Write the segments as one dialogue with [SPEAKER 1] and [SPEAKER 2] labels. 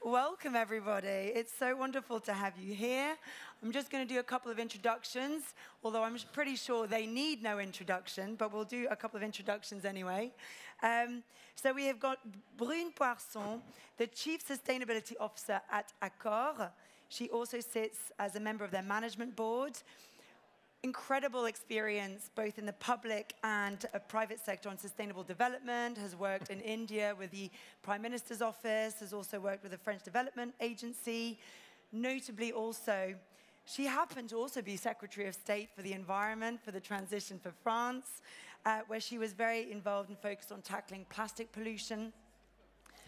[SPEAKER 1] Welcome, everybody. It's so wonderful to have you here. I'm just going to do a couple of introductions, although I'm pretty sure they need no introduction, but we'll do a couple of introductions anyway. So we have got Brune Poirson, the Chief Sustainability Officer at Accor. She also sits as a member of their management board. Incredible experience both in the public and private sector on sustainable development, has worked in India with the Prime Minister's office, has also worked with the French Development Agency. Notably also, she happened to also be Secretary of State for the Environment, for the Transition for France, where she was very involved and focused on tackling plastic pollution.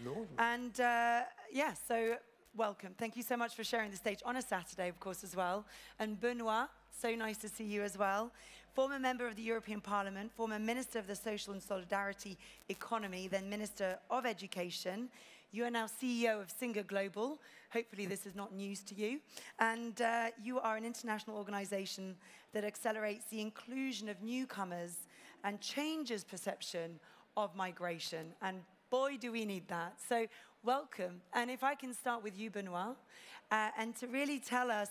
[SPEAKER 2] No.
[SPEAKER 1] And yeah, so welcome. Thank you so much for sharing the stage on a Saturday, of course, as well. And Benoit, so nice to see you as well. Former member of the European Parliament, former Minister of the Social and Solidarity Economy, then Minister of Education. You are now CEO of SINGA Global. Hopefully this is not news to you. And you are an international organization that accelerates the inclusion of newcomers and changes perception of migration. And boy, do we need that. So welcome. And if I can start with you, Benoit, and to really tell us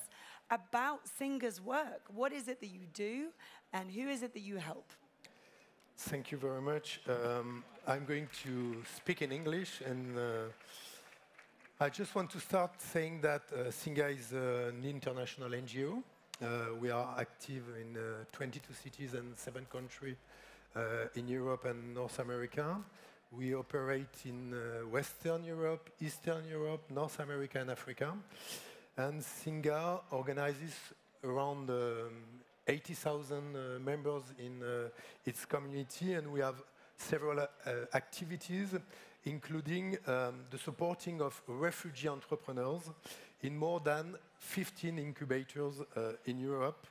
[SPEAKER 1] about SINGA's work. What is it that you do, and who is it that you help?
[SPEAKER 2] Thank you very much. I'm going to speak in English, and I just want to start saying that SINGA is an international NGO. We are active in 22 cities and 7 countries in Europe and North America. We operate in Western Europe, Eastern Europe, North America, and Africa. And SINGA organizes around 80,000 members in its community, and we have several activities, including the supporting of refugee entrepreneurs in more than 15 incubators in Europe.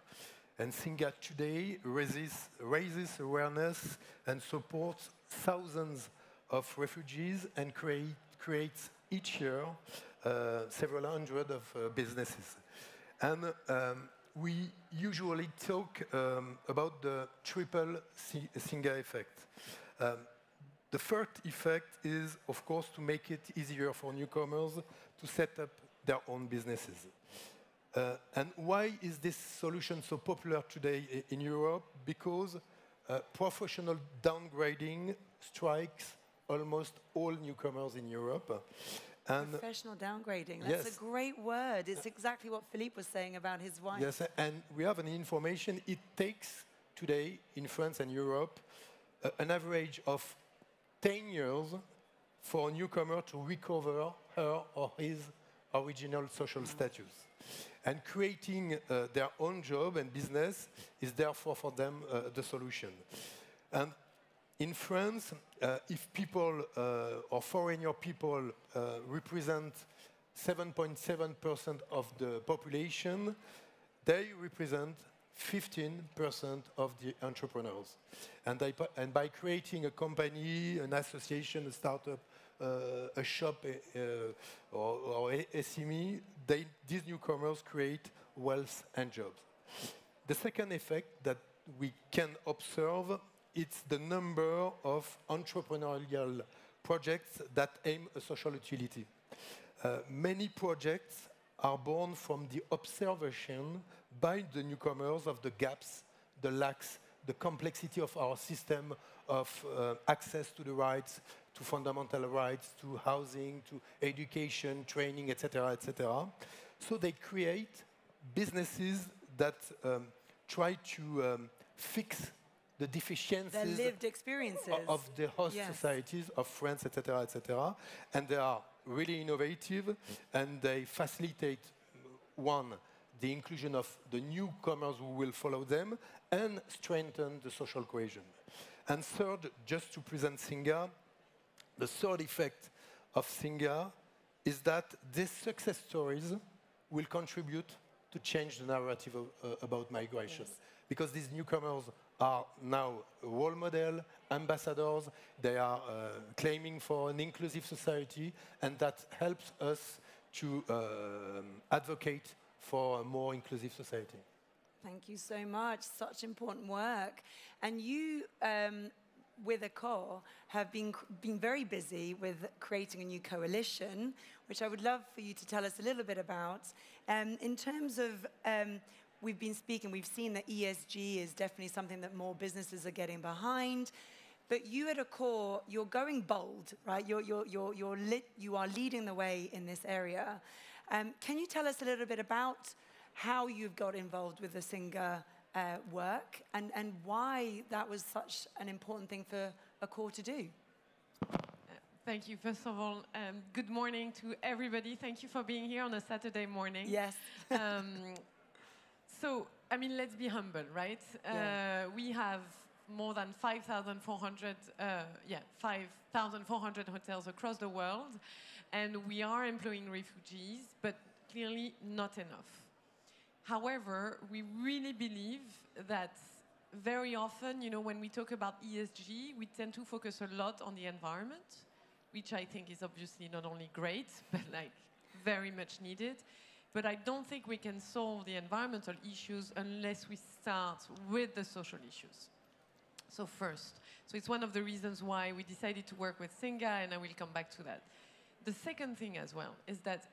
[SPEAKER 2] And SINGA today raises awareness and supports thousands of refugees and creates each year several hundred of businesses. And we usually talk about the triple SINGA effect. The first effect is, of course, to make it easier for newcomers to set up their own businesses. And why is this solution so popular today in Europe? Because professional downgrading strikes almost all newcomers in Europe. And
[SPEAKER 1] professional downgrading, that's
[SPEAKER 2] yes.
[SPEAKER 1] a great word. It's exactly what Philippe was saying about his wife.
[SPEAKER 2] Yes, and we have an information. It takes today in France and Europe an average of 10 years for a newcomer to recover her or his original social status. And creating their own job and business is therefore for them the solution. And in France, if people or foreigner people represent 7.7% of the population, they represent 15% of the entrepreneurs. And by creating a company, an association, a startup, a shop, or SME, these newcomers create wealth and jobs. The second effect that we can observe, it's the number of entrepreneurial projects that aim a social utility. Many projects are born from the observation by the newcomers of the gaps, the lacks, the complexity of our system of access to the rights, to fundamental rights, to housing, to education, training, etc., etc. So they create businesses that try to fix the deficiencies,
[SPEAKER 1] their lived experiences
[SPEAKER 2] of the host
[SPEAKER 1] yes.
[SPEAKER 2] societies of France, etc., etc. And they are really innovative, and they facilitate, one, the inclusion of the newcomers who will follow them, and strengthen the social cohesion. And third, just to present SINGA, the third effect of SINGA is that these success stories will contribute to change the narrative about migration. Yes. Because these newcomers are now role model, ambassadors, they are claiming for an inclusive society, and that helps us to advocate for a more inclusive society.
[SPEAKER 1] Thank you so much. Such important work. And you with Accor, have been very busy with creating a new coalition, which I would love for you to tell us a little bit about. In terms of, we've been speaking, we've seen that ESG is definitely something that more businesses are getting behind. But you at Accor, you're going bold, right? You are leading the way in this area. Can you tell us a little bit about how you've got involved with the SINGA work and why that was such an important thing for Accor to do?
[SPEAKER 3] Thank you. First of all, good morning to everybody. Thank you for being here on a Saturday morning.
[SPEAKER 1] Yes.
[SPEAKER 3] So, I mean, let's be humble, right?
[SPEAKER 1] Yeah.
[SPEAKER 3] We have more than 5,400 hotels across the world, and we are employing refugees, but clearly not enough. However, we really believe that very often, you know, when we talk about ESG, we tend to focus a lot on the environment, which I think is obviously not only great, but like very much needed. But I don't think we can solve the environmental issues unless we start with the social issues. So first, so it's one of the reasons why we decided to work with SINGA, and I will come back to that. The second thing as well is that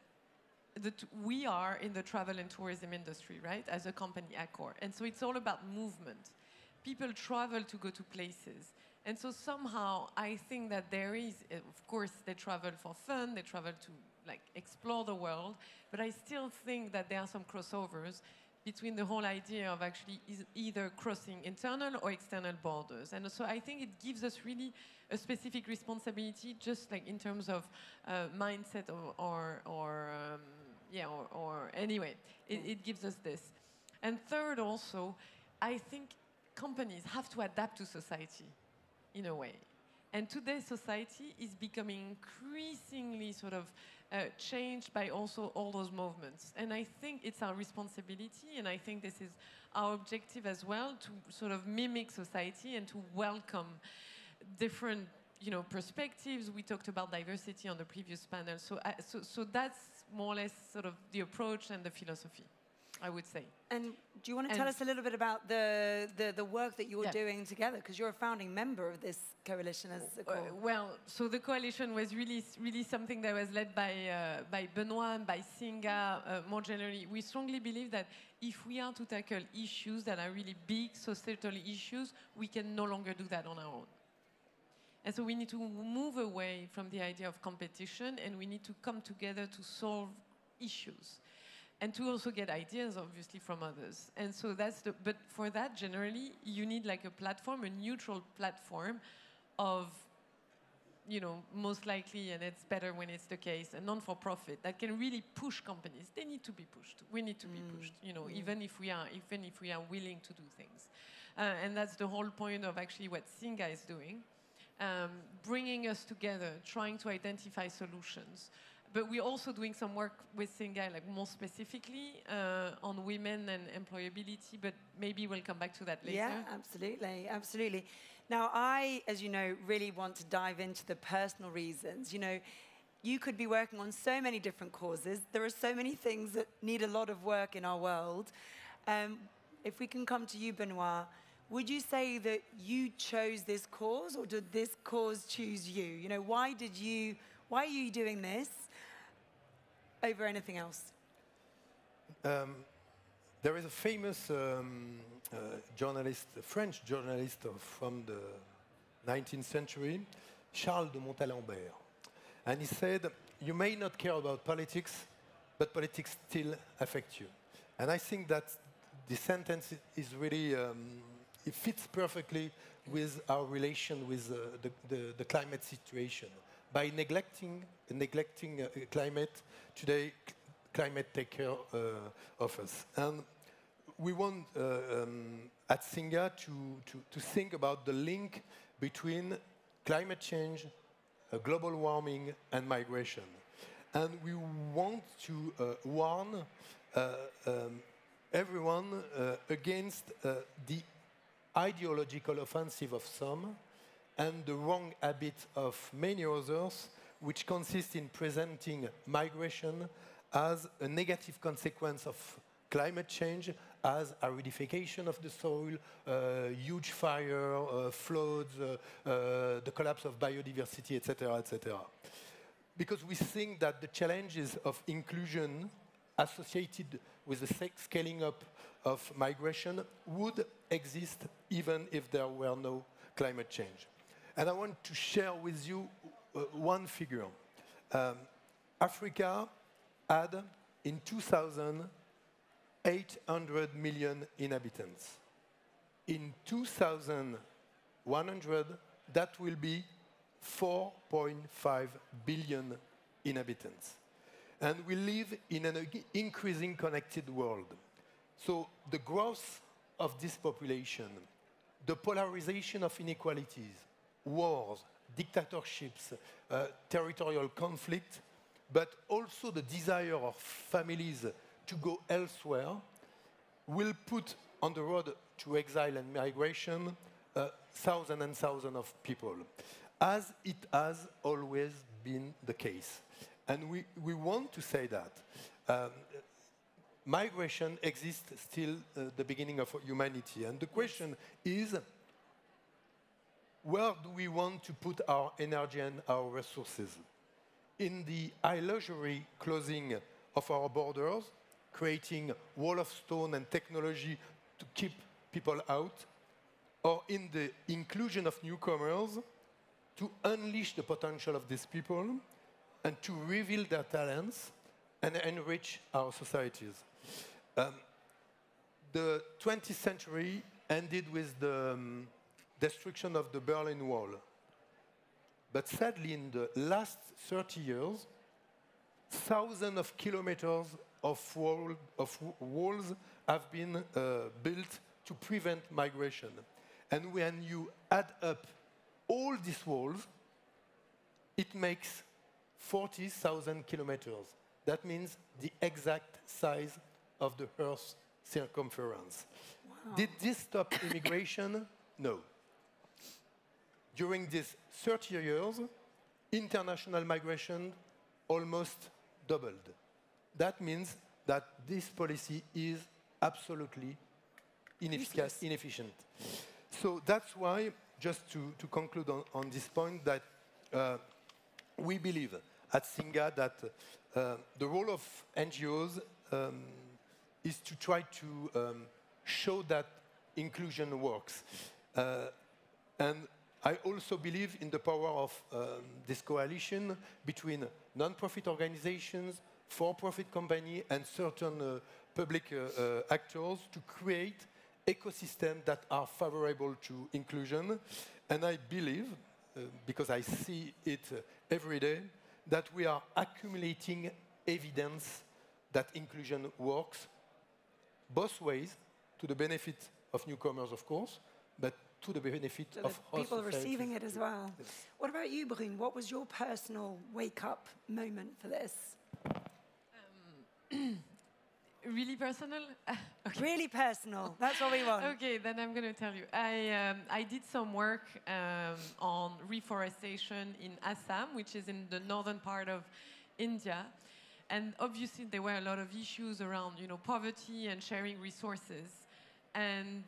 [SPEAKER 3] we are in the travel and tourism industry, right, as a company, Accor. And so it's all about movement. People travel to go to places. And so somehow I think that there is, of course, they travel for fun, they travel to like explore the world, but I still think that there are some crossovers between the whole idea of actually either crossing internal or external borders. And so I think it gives us really a specific responsibility, just like in terms of mindset or anyway, it gives us this. And third also, I think companies have to adapt to society in a way. And today's society is becoming increasingly sort of changed by also all those movements. And I think it's our responsibility, and I think this is our objective as well, to sort of mimic society and to welcome different, you know, perspectives. We talked about diversity on the previous panel. So that's more or less sort of the approach and the philosophy, I would say.
[SPEAKER 1] And do you want to tell us a little bit about the work that you're doing together? Because you're a founding member of this coalition as Accor.
[SPEAKER 3] Well, so the coalition was really something that was led by Benoit and by SINGA. More generally, we strongly believe that if we are to tackle issues that are really big societal issues, we can no longer do that on our own. And so we need to move away from the idea of competition, and we need to come together to solve issues. And to also get ideas, obviously, from others. And so but for that, generally, you need like a platform, a neutral platform of, you know, most likely, and it's better when it's the case, a non-for-profit that can really push companies. They need to be pushed. We need to be pushed, you know, even if we are willing to do things. And that's the whole point of actually what SINGA is doing, bringing us together, trying to identify solutions. But we're also doing some work with SINGA, like more specifically on women and employability, but maybe we'll come back to that later.
[SPEAKER 1] Yeah, absolutely, absolutely. Now, I, as you know, really want to dive into the personal reasons. You know, you could be working on so many different causes. There are so many things that need a lot of work in our world. If we can come to you, Benoit, would you say that you chose this cause, or did this cause choose you? You know, why are you doing this over anything else?
[SPEAKER 2] There is a famous journalist, a French journalist from the 19th century, Charles de Montalembert. And he said, you may not care about politics, but politics still affect you. And I think that this sentence is really, it fits perfectly with our relation with the climate situation. By neglecting climate, today climate takes care of us. And we want at SINGA to think about the link between climate change, global warming, and migration. And we want to warn everyone against the ideological offensive of some and the wrong habit of many others, which consist in presenting migration as a negative consequence of climate change as aridification of the soil, huge fire, floods, the collapse of biodiversity, etc., etc. Because we think that the challenges of inclusion associated with the scaling up of migration would exist even if there were no climate change. And I want to share with you one figure. Africa had, in 2000, 800 million inhabitants. In 2100, that will be 4.5 billion inhabitants. And we live in an increasing connected world. So the growth of this population, the polarization of inequalities, wars, dictatorships, territorial conflict, but also the desire of families to go elsewhere, will put on the road to exile and migration thousands and thousands of people, as it has always been the case. And we want to say that migration exists still the beginning of humanity. And the question is, where do we want to put our energy and our resources? In the illusory closing of our borders, creating wall of stone and technology to keep people out, or in the inclusion of newcomers to unleash the potential of these people and to reveal their talents and enrich our societies. The 20th century ended with the destruction of the Berlin Wall. But sadly, in the last 30 years, thousands of kilometers of walls have been built to prevent migration. And when you add up all these walls, it makes 40,000 kilometers. That means the exact size of the Earth's circumference. Wow. Did this stop immigration? No. During these 30 years, international migration almost doubled. That means that this policy is absolutely inefficient. So that's why, just to conclude on this point, that we believe at SINGA that the role of NGOs is to try to show that inclusion works. And I also believe in the power of this coalition between non-profit organizations, for-profit companies, and certain public actors to create ecosystems that are favorable to inclusion. And I believe, because I see it every day, that we are accumulating evidence that inclusion works both ways, to the benefit of newcomers, of course, but to the benefit of
[SPEAKER 1] people receiving it as well. Yes. What about you, Brune? What was your personal wake-up moment for this?
[SPEAKER 3] Really personal?
[SPEAKER 1] Okay. Really personal. That's what we want.
[SPEAKER 3] Okay, then I'm going to tell you. I did some work on reforestation in Assam, which is in the northern part of India. And obviously, there were a lot of issues around, poverty and sharing resources. And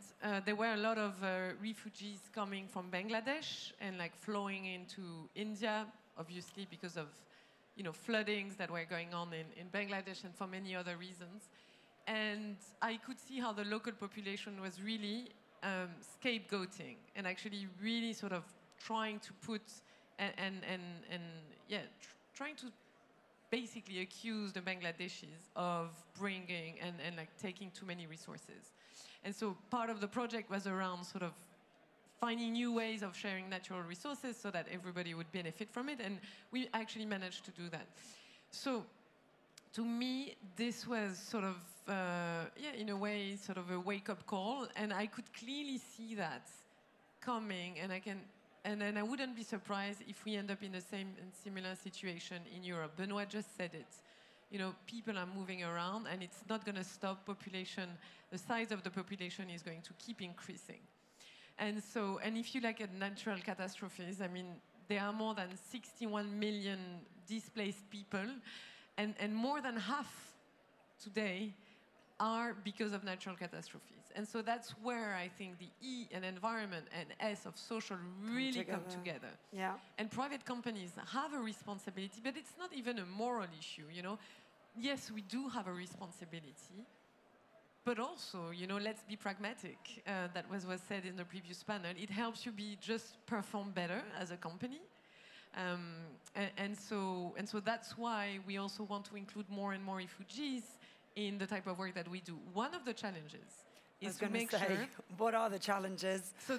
[SPEAKER 3] there were a lot of refugees coming from Bangladesh and flowing into India, obviously because of floodings that were going on in Bangladesh and for many other reasons. And I could see how the local population was really scapegoating and actually really sort of trying to put trying to basically accuse the Bangladeshis of bringing and taking too many resources. And so part of the project was around sort of finding new ways of sharing natural resources so that everybody would benefit from it. And we actually managed to do that. So to me, this was sort of, in a way, sort of a wake-up call. And I could clearly see that coming. And then I wouldn't be surprised if we end up in the same and similar situation in Europe. Benoit just said it. People are moving around, and it's not going to stop population. The size of the population is going to keep increasing. And so, and if you look at natural catastrophes, I mean, there are more than 61 million displaced people, and more than half today are because of natural catastrophes. And so that's where I think the E and environment and S of social really come together.
[SPEAKER 1] Yeah.
[SPEAKER 3] And private companies have a responsibility, but it's not even a moral issue, you know. Yes, we do have a responsibility, but also, you know, let's be pragmatic. That was said in the previous panel. It helps you just perform better as a company. And so that's why we also want to include more and more refugees in the type of work that we do. One of the challenges is to make sure.
[SPEAKER 1] What are the challenges?
[SPEAKER 3] So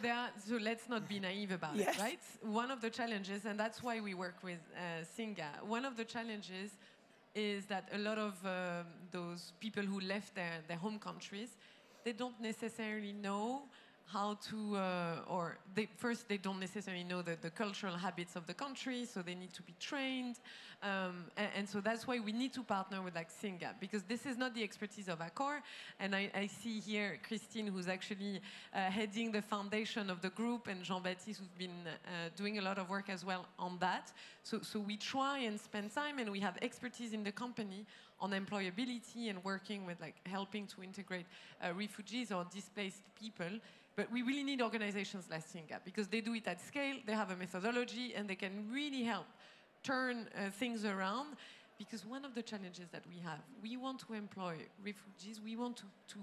[SPEAKER 3] let's not be naive about it, right? One of the challenges, and that's why we work with SINGA. One of the challenges is that a lot of those people who left their home countries, they don't necessarily know how to, first they don't necessarily know the cultural habits of the country, so they need to be trained. And so that's why we need to partner with like SINGA, because this is not the expertise of Accor. And I see here Christine, who's actually heading the foundation of the group, and Jean-Baptiste, who's been doing a lot of work as well on that. So we try and spend time, and we have expertise in the company on employability and working with like helping to integrate refugees or displaced people. But we really need organizations like SINGA, because they do it at scale, they have a methodology, and they can really help turn things around. Because one of the challenges that we have, we want to employ refugees, we want to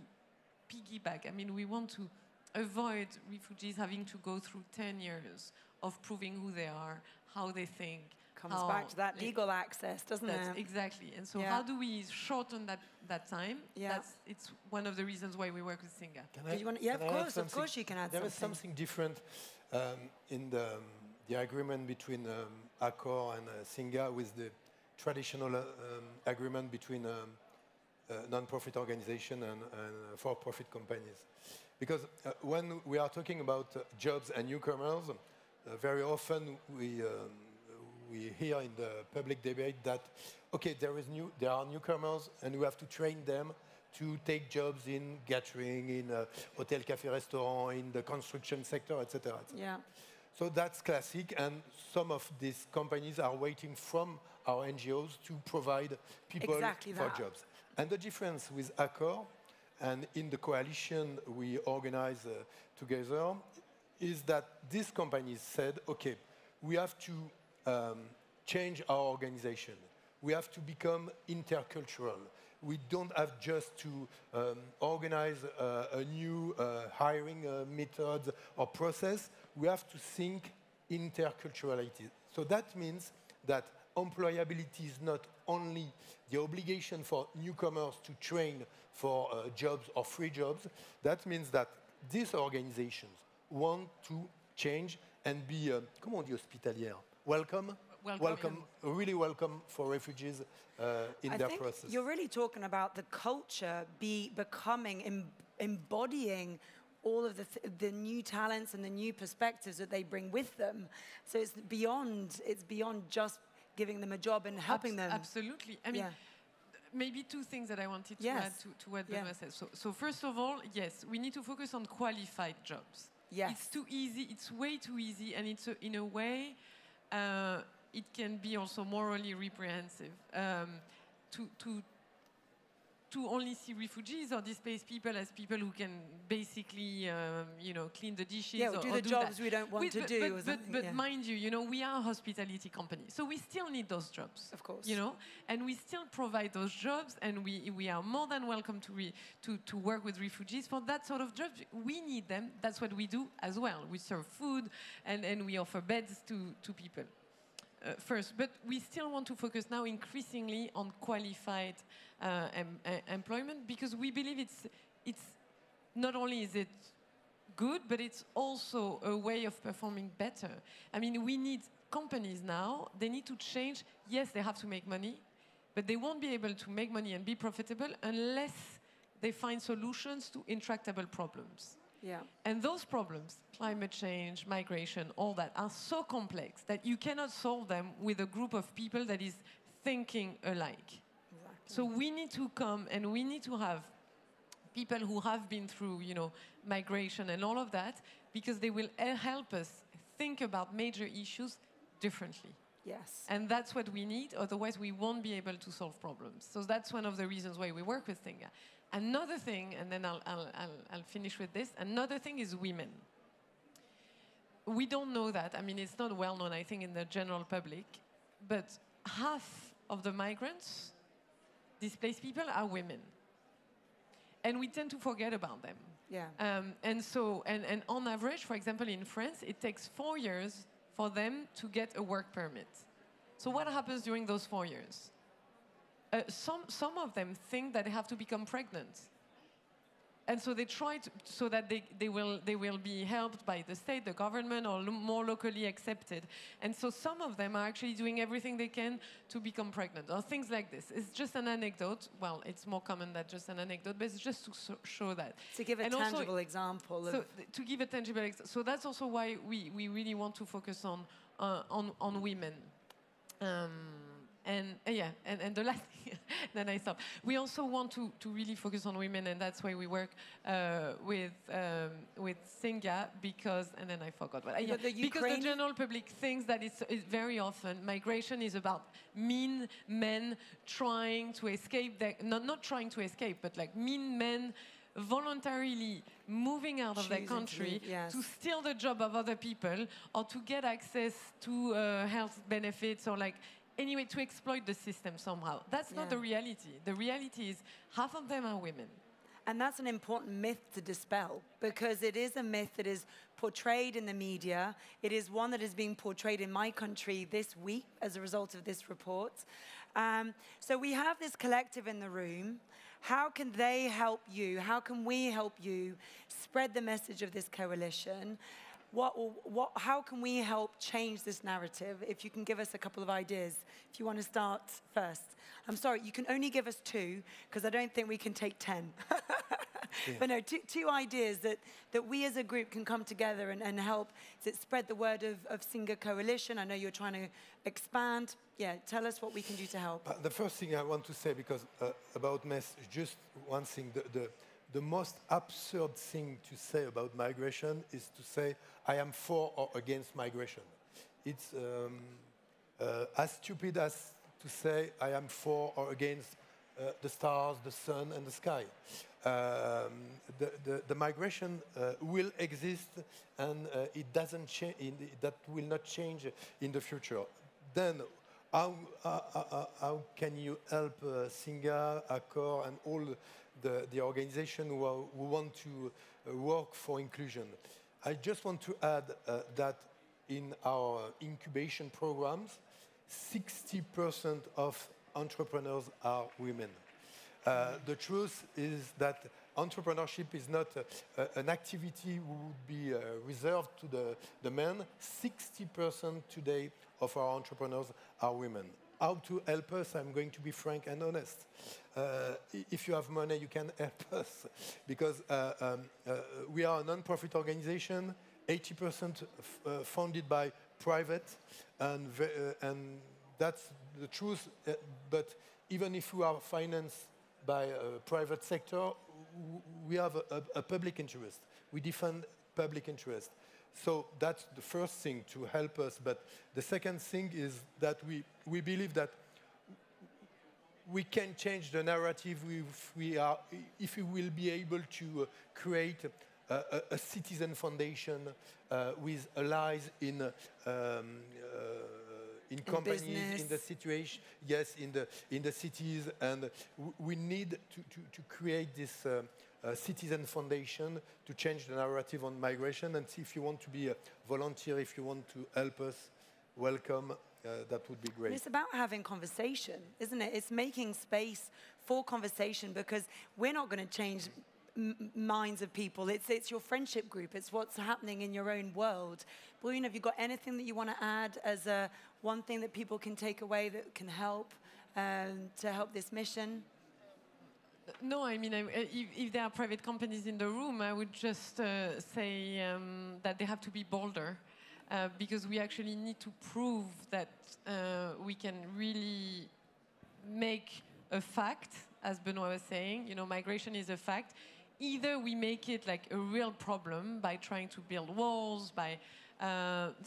[SPEAKER 3] piggyback. I mean, we want to avoid refugees having to go through 10 years of proving who they are, how they think.
[SPEAKER 1] Comes back to that legal access, doesn't it?
[SPEAKER 3] Exactly. And so how do we shorten that time? It's one of the reasons why we work with SINGA.
[SPEAKER 1] Of course you can add something.
[SPEAKER 2] There is something different in the agreement between Accor and SINGA with the traditional agreement between non-profit organization and for-profit companies. Because when we are talking about jobs and newcomers, very often we hear in the public debate that, okay, there are newcomers and we have to train them to take jobs in catering, in hotel, cafe, restaurant, in the construction sector, etc.
[SPEAKER 1] Yeah.
[SPEAKER 2] So that's classic, and some of these companies are waiting from our NGOs to provide people for jobs. And the difference with Accor and in the coalition we organize together is that these companies said, okay, we have to change our organization. We have to become intercultural. We don't have just to organize a new hiring method or process. We have to think interculturality. So that means that employability is not only the obligation for newcomers to train for jobs or free jobs. That means that these organizations want to change and be, comment on dit hospitalière? Welcome, really welcome for refugees in their process.
[SPEAKER 1] You're really talking about the culture becoming, embodying all of the new talents and the new perspectives that they bring with them. So it's beyond just giving them a job and helping them.
[SPEAKER 3] Absolutely. I mean, maybe two things that I wanted to add to what Benoit said. So first of all, yes, we need to focus on qualified jobs.
[SPEAKER 1] Yes.
[SPEAKER 3] It's too easy, it's way too easy, and it's in a way, it can be also morally reprehensive to only see refugees or displaced people as people who can basically, clean the dishes or
[SPEAKER 1] do the jobs we don't want to do.
[SPEAKER 3] But mind you, we are a hospitality company, so we still need those jobs.
[SPEAKER 1] Of course.
[SPEAKER 3] And we still provide those jobs, and we are more than welcome to work with refugees for that sort of jobs. We need them. That's what we do as well. We serve food, and we offer beds to people. First, but we still want to focus now increasingly on qualified employment, because we believe it's not only is it good, but it's also a way of performing better. I mean, we need companies now, they need to change. Yes, they have to make money, but they won't be able to make money and be profitable unless they find solutions to intractable problems.
[SPEAKER 1] Yeah.
[SPEAKER 3] And those problems, climate change, migration, all that, are so complex that you cannot solve them with a group of people that is thinking alike.
[SPEAKER 1] Exactly.
[SPEAKER 3] So we need to come and we need to have people who have been through, migration and all of that, because they will help us think about major issues differently.
[SPEAKER 1] Yes.
[SPEAKER 3] And that's what we need, otherwise we won't be able to solve problems. So that's one of the reasons why we work with SINGA. Another thing, and then I'll finish with this, another thing is women. We don't know that. I mean, it's not well known, I think, in the general public, but half of the migrants, displaced people, are women. And we tend to forget about them.
[SPEAKER 1] Yeah.
[SPEAKER 3] And so, and on average, for example, in France, it takes 4 years for them to get a work permit. So what happens during those 4 years? Some of them think that they have to become pregnant. And so they try to, so that they will be helped by the state, the government, or more locally accepted. And so some of them are actually doing everything they can to become pregnant, or things like this. It's just an anecdote. Well, it's more common than just an anecdote, but it's just to show that.
[SPEAKER 1] To give a
[SPEAKER 3] and
[SPEAKER 1] tangible example.
[SPEAKER 3] So to give a tangible example. So that's also why we really want to focus on women. And the last thing, then I stop. We also want to really focus on women, and that's why we work with SINGA, because, and then I forgot what. Because the general public thinks that it's very often migration is about mean men trying to escape, not trying to escape, but like mean men voluntarily moving out of their country to steal the job of other people, or to get access to health benefits, or like, anyway, to exploit the system somehow. That's not the reality. The reality is half of them are women.
[SPEAKER 1] And that's an important myth to dispel, because it is a myth that is portrayed in the media. It is one that is being portrayed in my country this week as a result of this report. So we have this collective in the room. How can they help you? How can we help you spread the message of this coalition? How can we help change this narrative? If you can give us a couple of ideas. If you want to start first. I'm sorry, you can only give us 2, because I don't think we can take 10. But no, two ideas that we as a group can come together and help spread the word of SINGA Coalition. I know you're trying to expand. Yeah, tell us what we can do to help.
[SPEAKER 2] The first thing I want to say, because about MES, just one thing, the most absurd thing to say about migration is to say, I am for or against migration. It's as stupid as to say, I am for or against the stars, the sun, and the sky. The migration will exist, and it doesn't change. That will not change in the future. Then, how can you help SINGA, Accor, and all the organization who want to work for inclusion? I just want to add that in our incubation programs, 60% of entrepreneurs are women. The truth is that entrepreneurship is not an activity would be reserved to the men. 60% today of our entrepreneurs are women. How to help us? I'm going to be frank and honest. If you have money, you can help us, because we are a non-profit organization, 80% funded by private, and that's the truth. But even if we are financed by a private sector, we have a public interest. We defend public interest. So that's the first thing to help us. But the second thing is that we believe that we can change the narrative if we will be able to create a citizen foundation with allies in companies,
[SPEAKER 1] business,
[SPEAKER 2] in the situation, in the cities, and we need to create this citizen foundation to change the narrative on migration. And if you want to be a volunteer, if you want to help us, welcome. That would be great.
[SPEAKER 1] And it's about having conversation, isn't it? It's making space for conversation, because we're not going to change minds of people. It's your friendship group. It's what's happening in your own world. Brune, have you got anything that you want to add as one thing that people can take away that can help to help this mission?
[SPEAKER 3] No, I mean, if there are private companies in the room, I would just say that they have to be bolder, because we actually need to prove that we can really make a fact, as Benoit was saying. You know, migration is a fact. Either we make it like a real problem by trying to build walls, by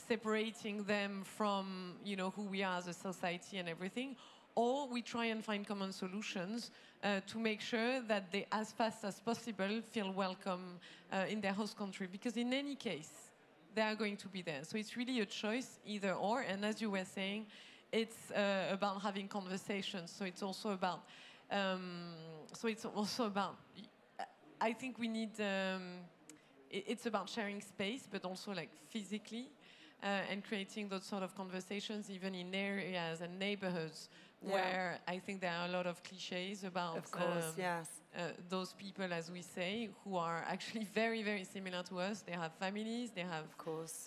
[SPEAKER 3] separating them from, you know, who we are as a society and everything, or we try and find common solutions to make sure that they, as fast as possible, feel welcome in their host country. Because in any case, they are going to be there. So it's really a choice, either or. And as you were saying, it's about having conversations. So it's also about, I think we need, it's about sharing space, but also like physically, and creating those sort of conversations, even in areas and neighborhoods where I think there are a lot of cliches about
[SPEAKER 1] of course, yes.
[SPEAKER 3] Those people, as we say, who are actually very, very similar to us. They have families, they have,
[SPEAKER 1] of course,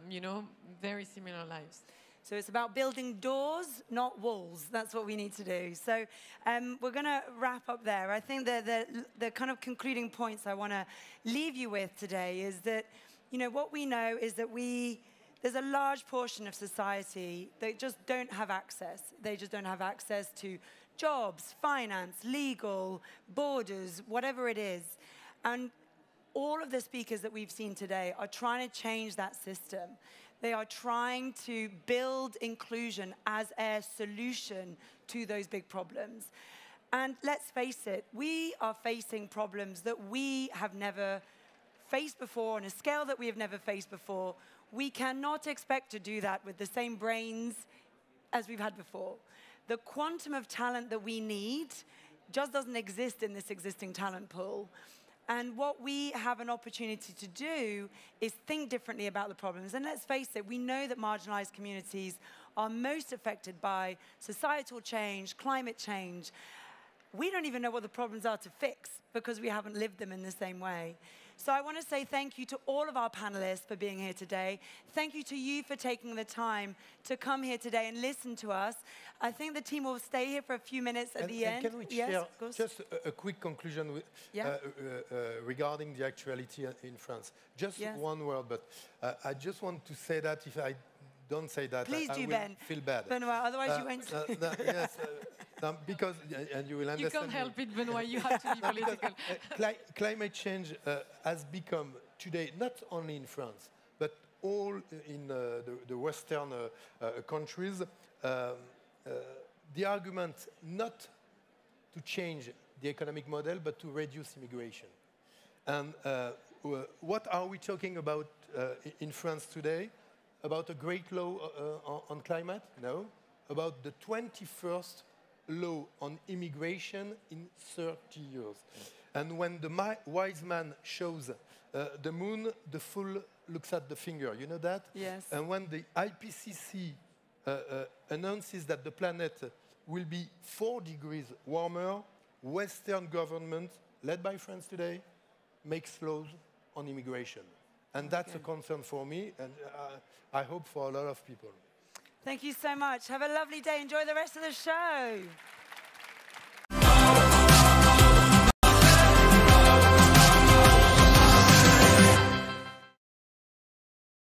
[SPEAKER 3] you know, very similar lives.
[SPEAKER 1] So it's about building doors, not walls. That's what we need to do. So we're going to wrap up there. I think the kind of concluding points I want to leave you with today is that, you know, what we know is that there's a large portion of society that just don't have access. They just don't have access to jobs, finance, legal, borders, whatever it is. And all of the speakers that we've seen today are trying to change that system. They are trying to build inclusion as a solution to those big problems. And let's face it, we are facing problems that we have never faced before on a scale that we have never faced before. We cannot expect to do that with the same brains as we've had before. The quantum of talent that we need just doesn't exist in this existing talent pool. And what we have an opportunity to do is think differently about the problems. And let's face it, we know that marginalized communities are most affected by societal change, climate change. We don't even know what the problems are to fix because we haven't lived them in the same way. So I want to say thank you to all of our panelists for being here today. Thank you to you for taking the time to come here today and listen to us. I think the team will stay here for a few minutes at the end.
[SPEAKER 2] Can we share just a quick conclusion with, regarding the actuality in France? Just one word, but I just want to say that if I don't say that,
[SPEAKER 1] please
[SPEAKER 2] I
[SPEAKER 1] do,
[SPEAKER 2] will
[SPEAKER 1] Ben.
[SPEAKER 2] feel bad.
[SPEAKER 1] Benoit, otherwise you won't.
[SPEAKER 2] Yes, because, and you will understand.
[SPEAKER 3] You can't help it, Benoit, you have to be political.
[SPEAKER 2] Climate change has become today, not only in France, but all in the Western countries, the argument not to change the economic model, but to reduce immigration. And what are we talking about in France today? About a great law on climate? No. About the 21st law on immigration in 30 years. And when the wise man shows the moon, the fool looks at the finger. You know that?
[SPEAKER 1] Yes.
[SPEAKER 2] And when the IPCC announces that the planet will be 4 degrees warmer, Western governments, led by France today, makes laws on immigration. And that's a concern for me, and I hope for a lot of people.
[SPEAKER 1] Thank you so much. Have a lovely day. Enjoy the rest of the show.